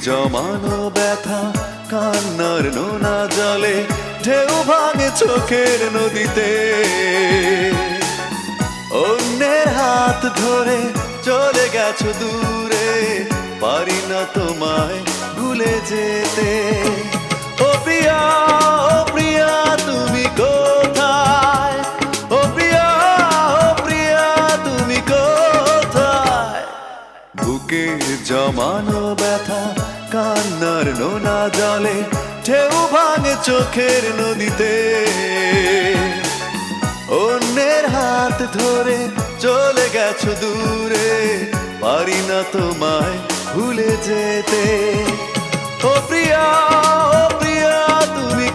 জমানো ব্যথা কান্নার নোনা জলে ঢেউ ভাঙে চোখের নদীতে। অন্যের হাত ধরে চলে গেছো দূরে, পারি না তোমায় ভুলে যেতে। ও প্রিয়া, ও প্রিয়া তুমি কোথায়? ও প্রিয়া, ও প্রিয়া তুমি কোথায়? বুকে জমানো ব্যথা কান্নার নোনা জলে ঢেউ ভাঙে চোখের নদীতে। অন্যের হাত ধরে চলে গেছো দূরে, পারি না তোমায় ভুলে যেতে। ও প্রিয়া, ও প্রিয়া তুমি